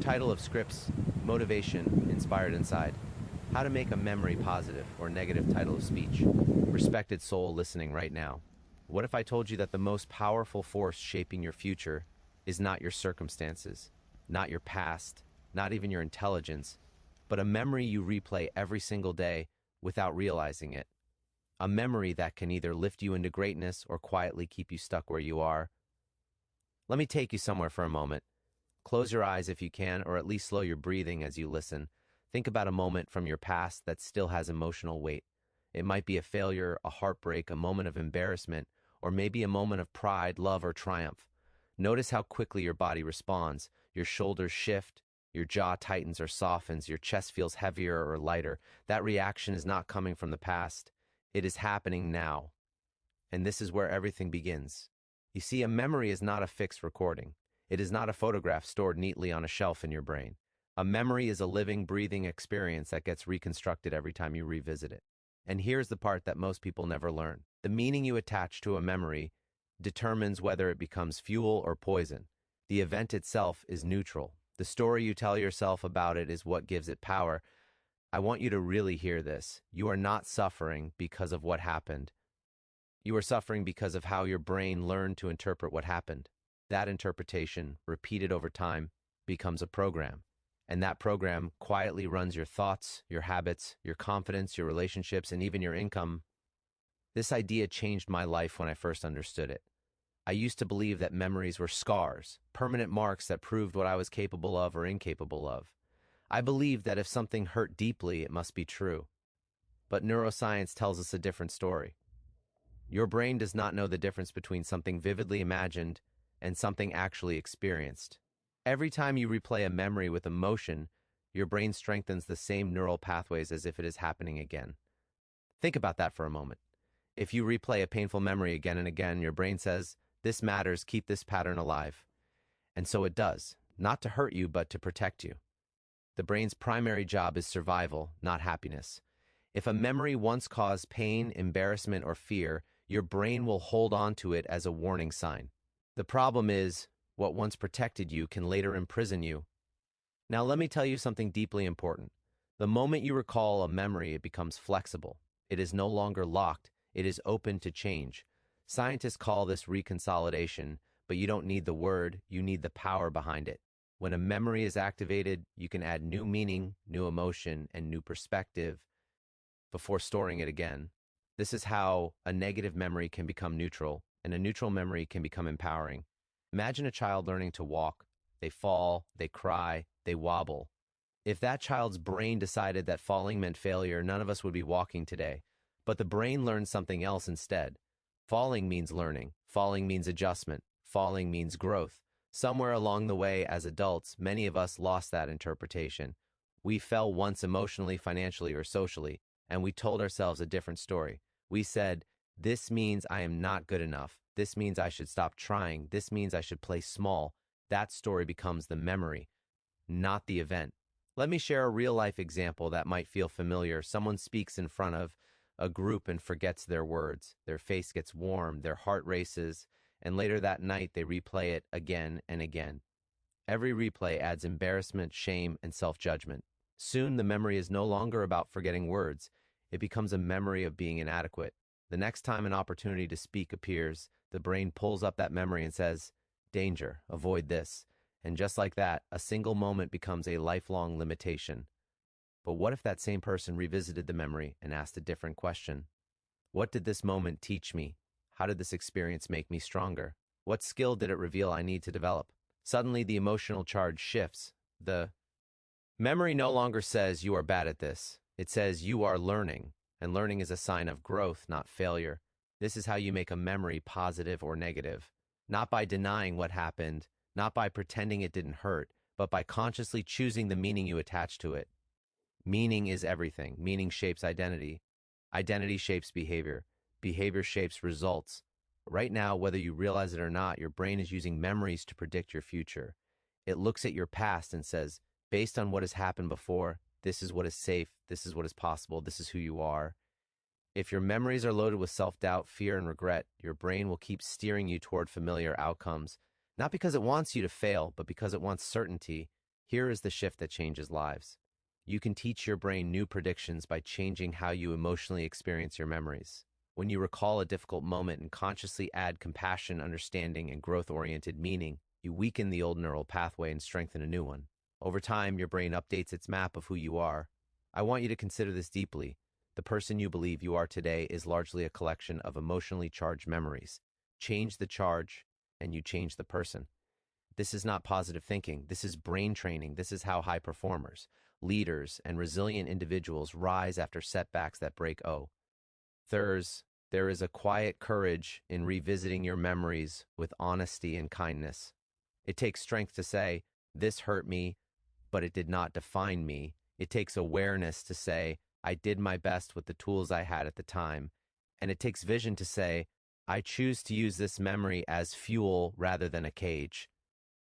title of scripts, Motivation Inspired Inside. How to make a memory positive or negative title of speech. Respected soul listening right now. What if I told you that the most powerful force shaping your future is not your circumstances, not your past, not even your intelligence, but a memory you replay every single day without realizing it? A memory that can either lift you into greatness or quietly keep you stuck where you are. Let me take you somewhere for a moment. Close your eyes if you can, or at least slow your breathing as you listen. Think about a moment from your past that still has emotional weight. It might be a failure, a heartbreak, a moment of embarrassment, or maybe a moment of pride, love, or triumph. Notice how quickly your body responds. Your shoulders shift, your jaw tightens or softens, your chest feels heavier or lighter. That reaction is not coming from the past. It is happening now. And this is where everything begins. You see, a memory is not a fixed recording. It is not a photograph stored neatly on a shelf in your brain. A memory is a living, breathing experience that gets reconstructed every time you revisit it. And here's the part that most people never learn. The meaning you attach to a memory determines whether it becomes fuel or poison. The event itself is neutral. The story you tell yourself about it is what gives it power. I want you to really hear this. You are not suffering because of what happened. You are suffering because of how your brain learned to interpret what happened. That interpretation, repeated over time, becomes a program. And that program quietly runs your thoughts, your habits, your confidence, your relationships, and even your income. This idea changed my life when I first understood it. I used to believe that memories were scars, permanent marks that proved what I was capable of or incapable of. I believed that if something hurt deeply, it must be true. But neuroscience tells us a different story. Your brain does not know the difference between something vividly imagined and something actually experienced. Every time you replay a memory with emotion, your brain strengthens the same neural pathways as if it is happening again. Think about that for a moment. If you replay a painful memory again and again, your brain says, "This matters, keep this pattern alive." And so it does, not to hurt you, but to protect you. The brain's primary job is survival, not happiness. If a memory once caused pain, embarrassment, or fear, your brain will hold on to it as a warning sign. The problem is, what once protected you can later imprison you. Now let me tell you something deeply important. The moment you recall a memory, it becomes flexible. It is no longer locked. It is open to change. Scientists call this reconsolidation, but you don't need the word, you need the power behind it. When a memory is activated, you can add new meaning, new emotion, and new perspective before storing it again. This is how a negative memory can become neutral, and a neutral memory can become empowering. Imagine a child learning to walk. They fall, they cry, they wobble. If that child's brain decided that falling meant failure, none of us would be walking today. But the brain learned something else instead. Falling means learning. Falling means adjustment. Falling means growth. Somewhere along the way, as adults, many of us lost that interpretation. We fell once emotionally, financially, or socially, and we told ourselves a different story. We said, "This means I am not good enough. This means I should stop trying. This means I should play small." That story becomes the memory, not the event. Let me share a real-life example that might feel familiar. Someone speaks in front of a group and forgets their words. Their face gets warm, their heart races, and later that night they replay it again and again. Every replay adds embarrassment, shame, and self-judgment. Soon the memory is no longer about forgetting words. It becomes a memory of being inadequate. The next time an opportunity to speak appears, the brain pulls up that memory and says, "Danger, avoid this." And just like that, a single moment becomes a lifelong limitation. But what if that same person revisited the memory and asked a different question? What did this moment teach me? How did this experience make me stronger? What skill did it reveal I need to develop? Suddenly, the emotional charge shifts. The memory no longer says you are bad at this. It says you are learning, and learning is a sign of growth, not failure. This is how you make a memory positive or negative. Not by denying what happened, not by pretending it didn't hurt, but by consciously choosing the meaning you attach to it. Meaning is everything. Meaning shapes identity. Identity shapes behavior. Behavior shapes results. Right now, whether you realize it or not, your brain is using memories to predict your future. It looks at your past and says, based on what has happened before, this is what is safe, this is what is possible, this is who you are. If your memories are loaded with self-doubt, fear, and regret, your brain will keep steering you toward familiar outcomes, not because it wants you to fail, but because it wants certainty. Here is the shift that changes lives. You can teach your brain new predictions by changing how you emotionally experience your memories. When you recall a difficult moment and consciously add compassion, understanding, and growth-oriented meaning, you weaken the old neural pathway and strengthen a new one. Over time, your brain updates its map of who you are. I want you to consider this deeply. The person you believe you are today is largely a collection of emotionally charged memories. Change the charge, and you change the person. This is not positive thinking. This is brain training. This is how high performers, leaders, and resilient individuals rise after setbacks that break. There is a quiet courage in revisiting your memories with honesty and kindness. It takes strength to say, "This hurt me, but it did not define me." It takes awareness to say, "I did my best with the tools I had at the time." And it takes vision to say, "I choose to use this memory as fuel rather than a cage."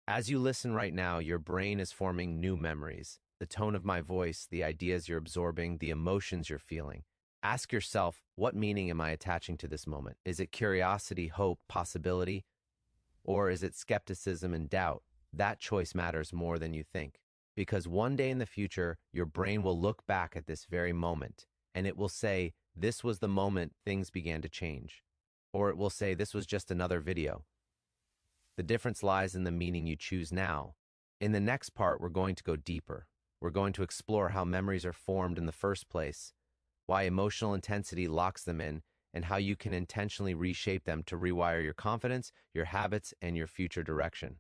As you listen right now, your brain is forming new memories. The tone of my voice, the ideas you're absorbing, the emotions you're feeling. Ask yourself, what meaning am I attaching to this moment? Is it curiosity, hope, possibility? Or is it skepticism and doubt? That choice matters more than you think. Because one day in the future, your brain will look back at this very moment, and it will say, "This was the moment things began to change." Or it will say, "This was just another video." The difference lies in the meaning you choose now. In the next part, we're going to go deeper. We're going to explore how memories are formed in the first place, why emotional intensity locks them in, and how you can intentionally reshape them to rewire your confidence, your habits, and your future direction.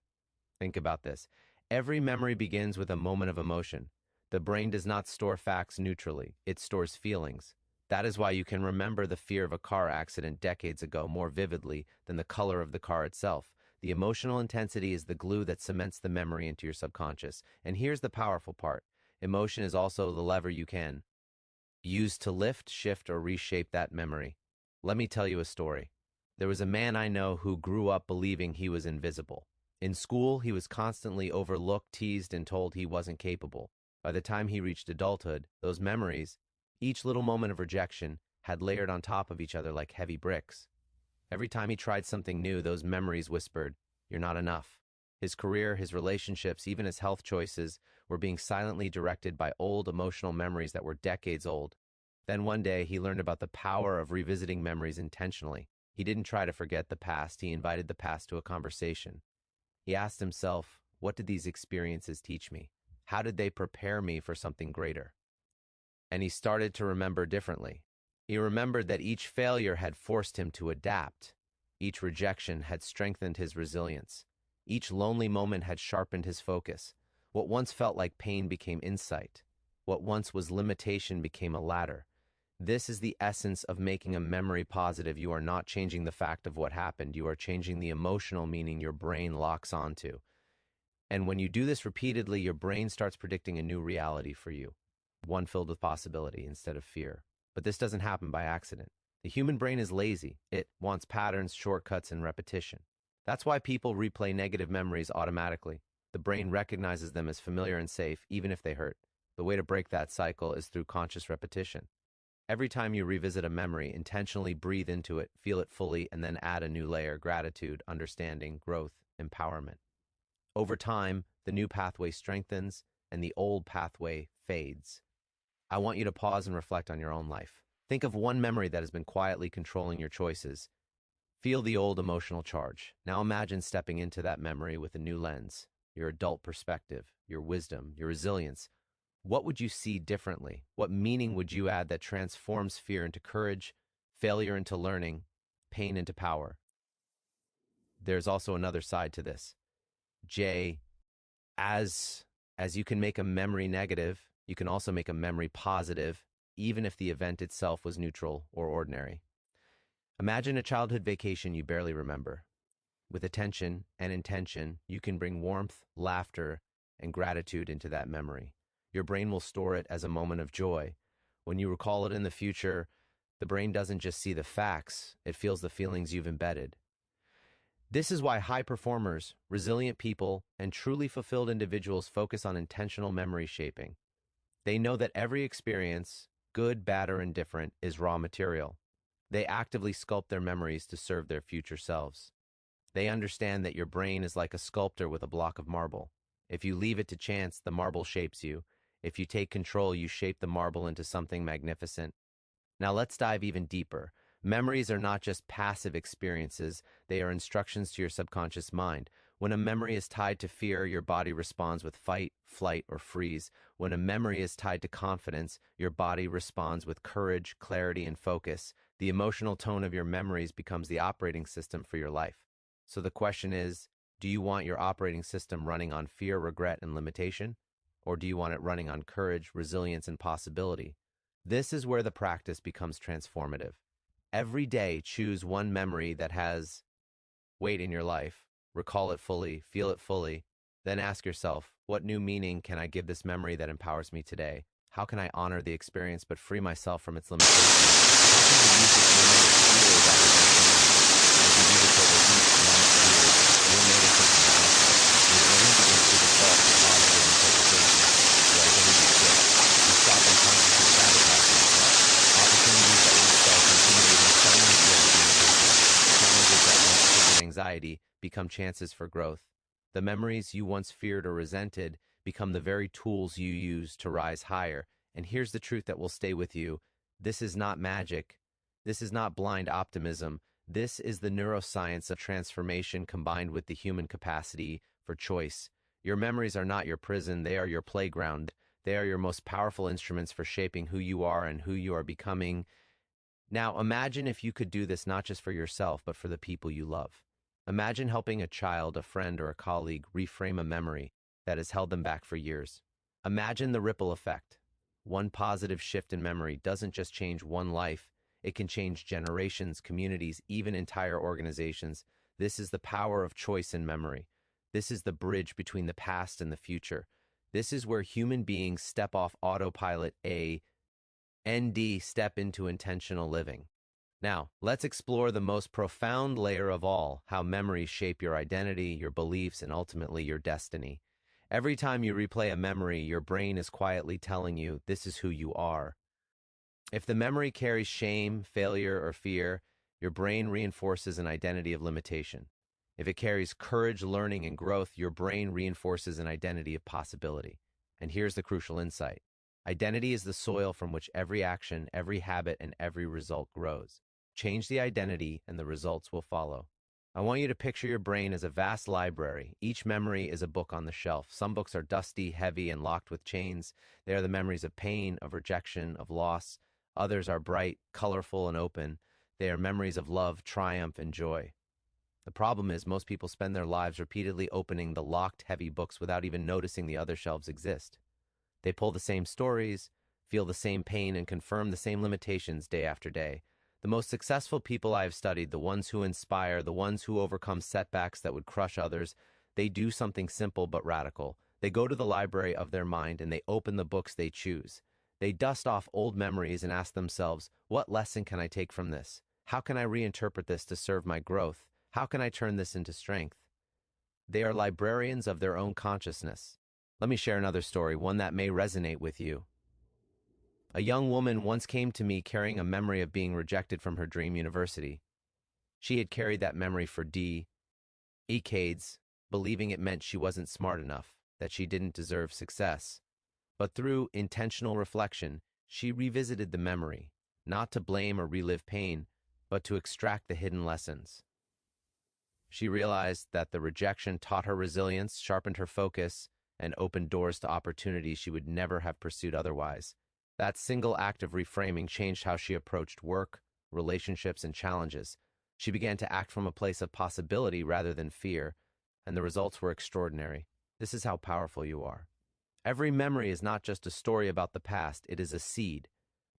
Think about this. Every memory begins with a moment of emotion. The brain does not store facts neutrally. It stores feelings. That is why you can remember the fear of a car accident decades ago more vividly than the color of the car itself. The emotional intensity is the glue that cements the memory into your subconscious. And here's the powerful part. Emotion is also the lever you can use to lift, shift, or reshape that memory. Let me tell you a story. There was a man I know who grew up believing he was invisible. In school, he was constantly overlooked, teased, and told he wasn't capable. By the time he reached adulthood, those memories, each little moment of rejection, had layered on top of each other like heavy bricks. Every time he tried something new, those memories whispered, "You're not enough." His career, his relationships, even his health choices were being silently directed by old emotional memories that were decades old. Then one day, he learned about the power of revisiting memories intentionally. He didn't try to forget the past, he invited the past to a conversation. He asked himself, what did these experiences teach me? How did they prepare me for something greater? And he started to remember differently. He remembered that each failure had forced him to adapt. Each rejection had strengthened his resilience. Each lonely moment had sharpened his focus. What once felt like pain became insight. What once was limitation became a ladder. This is the essence of making a memory positive. You are not changing the fact of what happened. You are changing the emotional meaning your brain locks onto. And when you do this repeatedly, your brain starts predicting a new reality for you, one filled with possibility instead of fear. But this doesn't happen by accident. The human brain is lazy. It wants patterns, shortcuts, and repetition. That's why people replay negative memories automatically. The brain recognizes them as familiar and safe, even if they hurt. The way to break that cycle is through conscious repetition. Every time you revisit a memory, intentionally breathe into it, feel it fully, and then add a new layer: gratitude, understanding, growth, empowerment. Over time, the new pathway strengthens and the old pathway fades. I want you to pause and reflect on your own life. Think of one memory that has been quietly controlling your choices. Feel the old emotional charge. Now imagine stepping into that memory with a new lens, your adult perspective, your wisdom, your resilience. What would you see differently? What meaning would you add that transforms fear into courage, failure into learning, pain into power? There's also another side to this. Jay, as you can make a memory negative, you can also make a memory positive, even if the event itself was neutral or ordinary. Imagine a childhood vacation you barely remember. With attention and intention, you can bring warmth, laughter, and gratitude into that memory. Your brain will store it as a moment of joy. When you recall it in the future, the brain doesn't just see the facts, it feels the feelings you've embedded. This is why high performers, resilient people, and truly fulfilled individuals focus on intentional memory shaping. They know that every experience, good, bad, or indifferent, is raw material. They actively sculpt their memories to serve their future selves. They understand that your brain is like a sculptor with a block of marble. If you leave it to chance, the marble shapes you. If you take control, you shape the marble into something magnificent. Now let's dive even deeper. Memories are not just passive experiences, they are instructions to your subconscious mind. When a memory is tied to fear, your body responds with fight, flight, or freeze. When a memory is tied to confidence, your body responds with courage, clarity, and focus. The emotional tone of your memories becomes the operating system for your life. So the question is, do you want your operating system running on fear, regret, and limitation? Or do you want it running on courage, resilience, and possibility? This is where the practice becomes transformative. Every day, choose one memory that has weight in your life. Recall it fully, feel it fully. Then ask yourself, what new meaning can I give this memory that empowers me today? How can I honor the experience but free myself from its limitations? How can I use this memory to heal rather than change? As you do this over weeks, months, years, you'll notice something powerful. Your brain begins to default to positive interpretations. Your identity shifts. You stop unconsciously sabotaging yourself. Opportunities that once felt intimidating suddenly feel like invitations. Challenges that once triggered anxiety become chances for growth. The memories you once feared or resented become the very tools you use to rise higher. And here's the truth that will stay with you. This is not magic. This is not blind optimism. This is the neuroscience of transformation combined with the human capacity for choice. Your memories are not your prison, they are your playground. They are your most powerful instruments for shaping who you are and who you are becoming. Now, imagine if you could do this not just for yourself, but for the people you love. Imagine helping a child, a friend, or a colleague reframe a memory that has held them back for years. Imagine the ripple effect. One positive shift in memory doesn't just change one life, it can change generations, communities, even entire organizations. This is the power of choice in memory. This is the bridge between the past and the future. This is where human beings step off autopilot, step into intentional living. Now, let's explore the most profound layer of all, how memories shape your identity, your beliefs, and ultimately your destiny. Every time you replay a memory, your brain is quietly telling you this is who you are. If the memory carries shame, failure, or fear, your brain reinforces an identity of limitation. If it carries courage, learning, and growth, your brain reinforces an identity of possibility. And here's the crucial insight. Identity is the soil from which every action, every habit, and every result grows. Change the identity, and the results will follow. I want you to picture your brain as a vast library. Each memory is a book on the shelf. Some books are dusty, heavy, and locked with chains. They are the memories of pain, of rejection, of loss. Others are bright, colorful, and open. They are memories of love, triumph, and joy. The problem is most people spend their lives repeatedly opening the locked, heavy books without even noticing the other shelves exist. They pull the same stories, feel the same pain, and confirm the same limitations day after day. The most successful people I have studied, the ones who inspire, the ones who overcome setbacks that would crush others, they do something simple but radical. They go to the library of their mind and they open the books they choose. They dust off old memories and ask themselves, what lesson can I take from this? How can I reinterpret this to serve my growth? How can I turn this into strength? They are librarians of their own consciousness. Let me share another story, one that may resonate with you. A young woman once came to me carrying a memory of being rejected from her dream university. She had carried that memory for decades, believing it meant she wasn't smart enough, that she didn't deserve success. But through intentional reflection, she revisited the memory, not to blame or relive pain, but to extract the hidden lessons. She realized that the rejection taught her resilience, sharpened her focus, and opened doors to opportunities she would never have pursued otherwise. That single act of reframing changed how she approached work, relationships, and challenges. She began to act from a place of possibility rather than fear, and the results were extraordinary. This is how powerful you are. Every memory is not just a story about the past, it is a seed.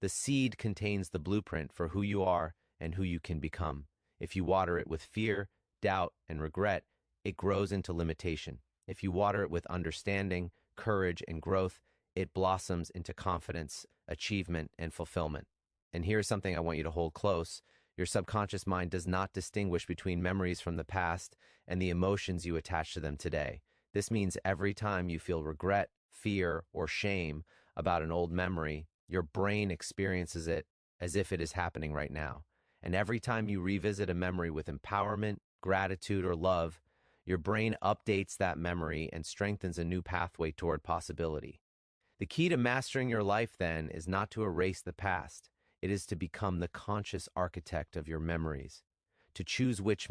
The seed contains the blueprint for who you are and who you can become. If you water it with fear, doubt, and regret, it grows into limitation. If you water it with understanding, courage, and growth, it blossoms into confidence, achievement, and fulfillment. And here's something I want you to hold close. Your subconscious mind does not distinguish between memories from the past and the emotions you attach to them today. This means every time you feel regret, fear, or shame about an old memory, your brain experiences it as if it is happening right now. And every time you revisit a memory with empowerment, gratitude, or love, Your brain updates that memory and strengthens a new pathway toward possibility. The key to mastering your life, then, is not to erase the past. It is to become the conscious architect of your memories, to choose which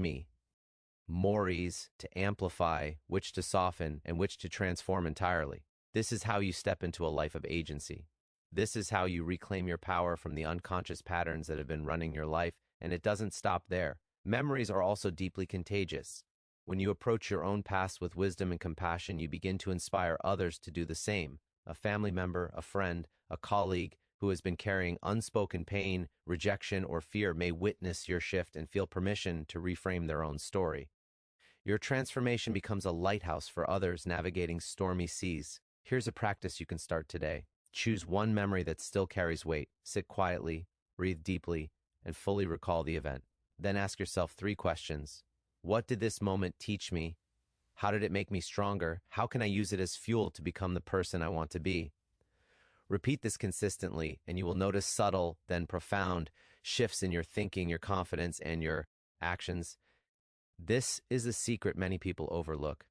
mores to amplify, which to soften, and which to transform entirely. This is how you step into a life of agency. This is how you reclaim your power from the unconscious patterns that have been running your life, and it doesn't stop there. Memories are also deeply contagious. When you approach your own past with wisdom and compassion, you begin to inspire others to do the same. A family member, a friend, a colleague who has been carrying unspoken pain, rejection, or fear may witness your shift and feel permission to reframe their own story. Your transformation becomes a lighthouse for others navigating stormy seas. Here's a practice you can start today. Choose one memory that still carries weight. Sit quietly, breathe deeply, and fully recall the event. Then ask yourself 3 questions. What did this moment teach me? How did it make me stronger? How can I use it as fuel to become the person I want to be? Repeat this consistently, and you will notice subtle, then profound shifts in your thinking, your confidence, and your actions. This is a secret many people overlook.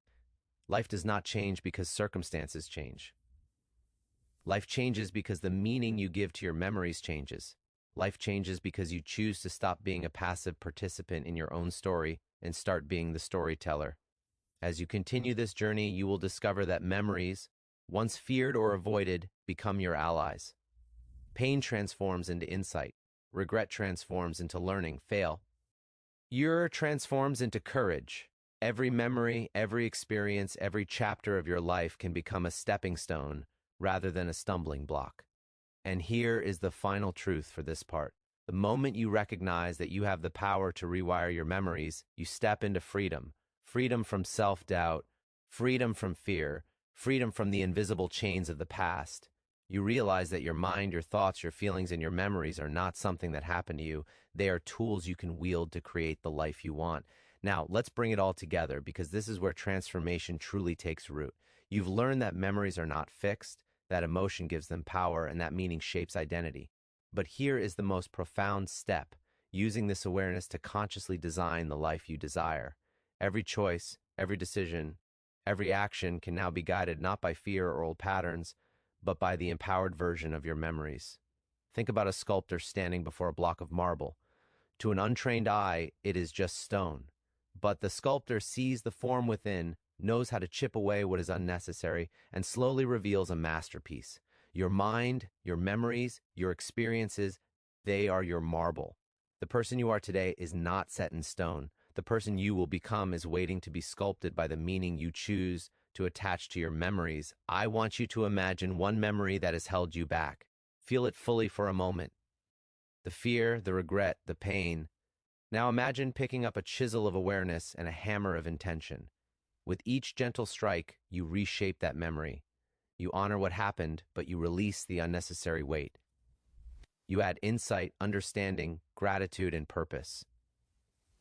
Life does not change because circumstances change. Life changes because the meaning you give to your memories changes. Life changes because you choose to stop being a passive participant in your own story and start being the storyteller. As you continue this journey, you will discover that memories, once feared or avoided, become your allies. Pain transforms into insight. Regret transforms into learning. Fear transforms into courage. Every memory, every experience, every chapter of your life can become a stepping stone rather than a stumbling block. And here is the final truth for this part. The moment you recognize that you have the power to rewire your memories, you step into freedom. Freedom from self-doubt, freedom from fear, freedom from the invisible chains of the past. You realize that your mind, your thoughts, your feelings, and your memories are not something that happened to you. They are tools you can wield to create the life you want. Now, let's bring it all together, because this is where transformation truly takes root. You've learned that memories are not fixed, that emotion gives them power, and that meaning shapes identity. But here is the most profound step, using this awareness to consciously design the life you desire. Every choice, every decision, every action can now be guided not by fear or old patterns, but by the empowered version of your memories. Think about a sculptor standing before a block of marble. To an untrained eye, it is just stone. But the sculptor sees the form within, knows how to chip away what is unnecessary, and slowly reveals a masterpiece. Your mind, your memories, your experiences, they are your marble. The person you are today is not set in stone. The person you will become is waiting to be sculpted by the meaning you choose to attach to your memories. I want you to imagine one memory that has held you back. Feel it fully for a moment. The fear, the regret, the pain. Now imagine picking up a chisel of awareness and a hammer of intention. With each gentle strike, you reshape that memory. You honor what happened, but you release the unnecessary weight. You add insight, understanding, gratitude, and purpose.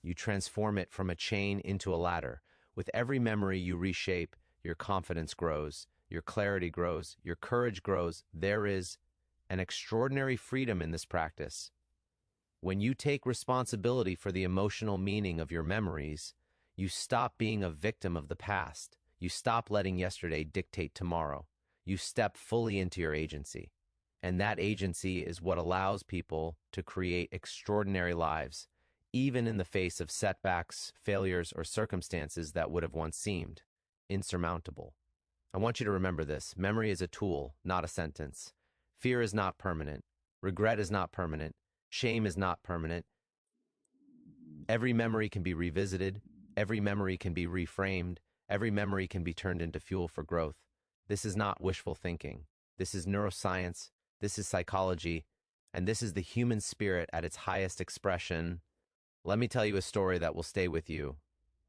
You transform it from a chain into a ladder. With every memory you reshape, your confidence grows, your clarity grows, your courage grows. There is an extraordinary freedom in this practice. When you take responsibility for the emotional meaning of your memories, you stop being a victim of the past. You stop letting yesterday dictate tomorrow. You step fully into your agency. And that agency is what allows people to create extraordinary lives, even in the face of setbacks, failures, or circumstances that would have once seemed insurmountable. I want you to remember this. Memory is a tool, not a sentence. Fear is not permanent. Regret is not permanent. Shame is not permanent. Every memory can be revisited. Every memory can be reframed. Every memory can be turned into fuel for growth. This is not wishful thinking. This is neuroscience. This is psychology. And this is the human spirit at its highest expression. Let me tell you a story that will stay with you.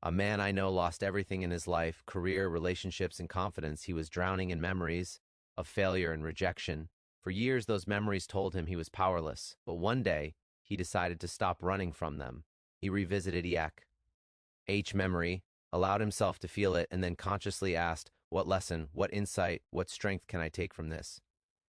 A man I know lost everything in his life, career, relationships, and confidence. He was drowning in memories of failure and rejection. For years, those memories told him he was powerless. But one day, he decided to stop running from them. He revisited each memory, allowed himself to feel it, and then consciously asked, what lesson, what insight, what strength can I take from this?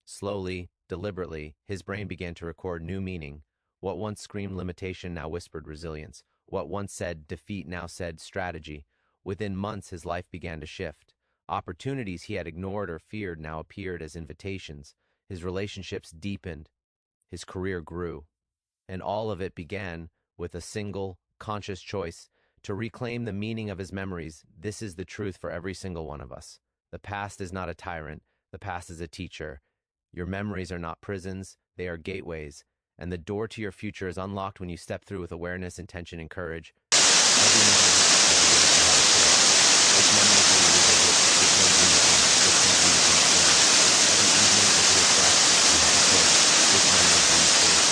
Slowly, deliberately, his brain began to record new meaning. What once screamed limitation now whispered resilience. What once said defeat now said strategy. Within months, his life began to shift. Opportunities he had ignored or feared now appeared as invitations. His relationships deepened. His career grew. And all of it began with a single, conscious choice to reclaim the meaning of his memories. This is the truth for every single one of us. The past is not a tyrant. The past is a teacher. Your memories are not prisons. They are gateways. And the door to your future is unlocked when you step through with awareness, intention, and courage. Every memory has a choice. Which memories will you revisit? Which ones will you consume? Every evening as you reflect, you have a choice. Which memories will you stay with?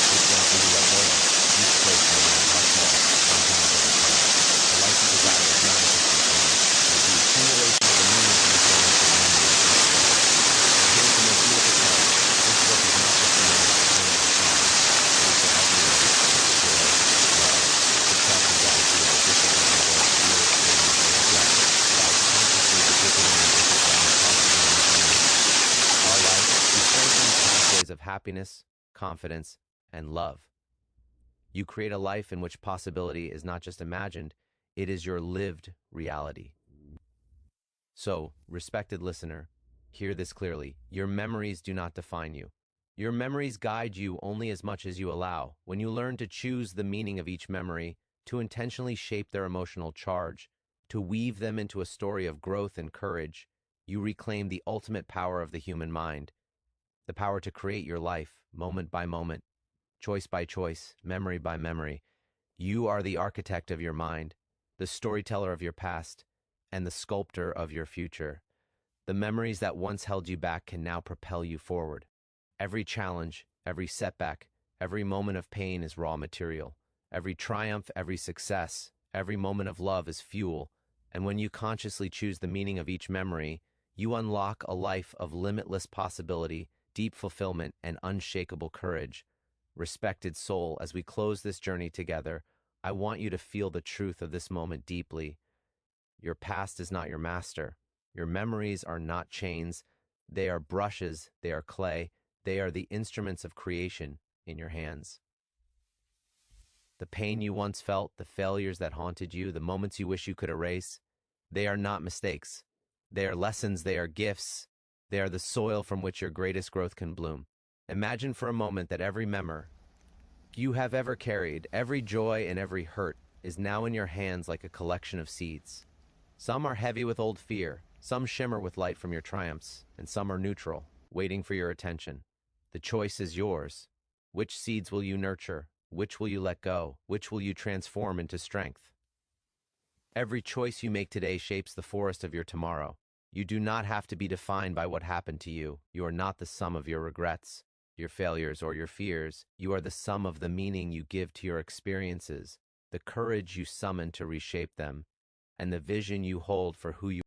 Which ones will you let go of? Each choice, no matter how small, compounds over time. The life you desire is not a distant dream. It is the accumulation of the millions of installments of memories you must go. And here's the most beautiful part. This work is not just to manage the pain of the trauma. It is to help you live joy, love, success, and gratitude with discipline and both spirit, faith, and breath. By consciously revisiting and amplifying positive memories. Our lives, we strengthen pathways of happiness, confidence, and love. You create a life in which possibility is not just imagined, it is your lived reality. So, respected listener, hear this clearly. Your memories do not define you. Your memories guide you only as much as you allow. When you learn to choose the meaning of each memory, to intentionally shape their emotional charge, to weave them into a story of growth and courage, you reclaim the ultimate power of the human mind, the power to create your life, moment by moment, choice by choice, memory by memory. You are the architect of your mind, the storyteller of your past, and the sculptor of your future. The memories that once held you back can now propel you forward. Every challenge, every setback, every moment of pain is raw material. Every triumph, every success, every moment of love is fuel. And when you consciously choose the meaning of each memory, you unlock a life of limitless possibility, deep fulfillment, and unshakable courage. Respected soul, as we close this journey together, I want you to feel the truth of this moment deeply. Your past is not your master. Your memories are not chains. They are brushes. They are clay. They are the instruments of creation in your hands. The pain you once felt, the failures that haunted you, the moments you wish you could erase, they are not mistakes. They are lessons. They are gifts. They are the soil from which your greatest growth can bloom. Imagine for a moment that every memory you have ever carried, every joy and every hurt, is now in your hands like a collection of seeds. Some are heavy with old fear, some shimmer with light from your triumphs, and some are neutral, waiting for your attention. The choice is yours. Which seeds will you nurture? Which will you let go? Which will you transform into strength? Every choice you make today shapes the forest of your tomorrow. You do not have to be defined by what happened to you. You are not the sum of your regrets, your failures, or your fears. You are the sum of the meaning you give to your experiences, the courage you summon to reshape them, and the vision you hold for who you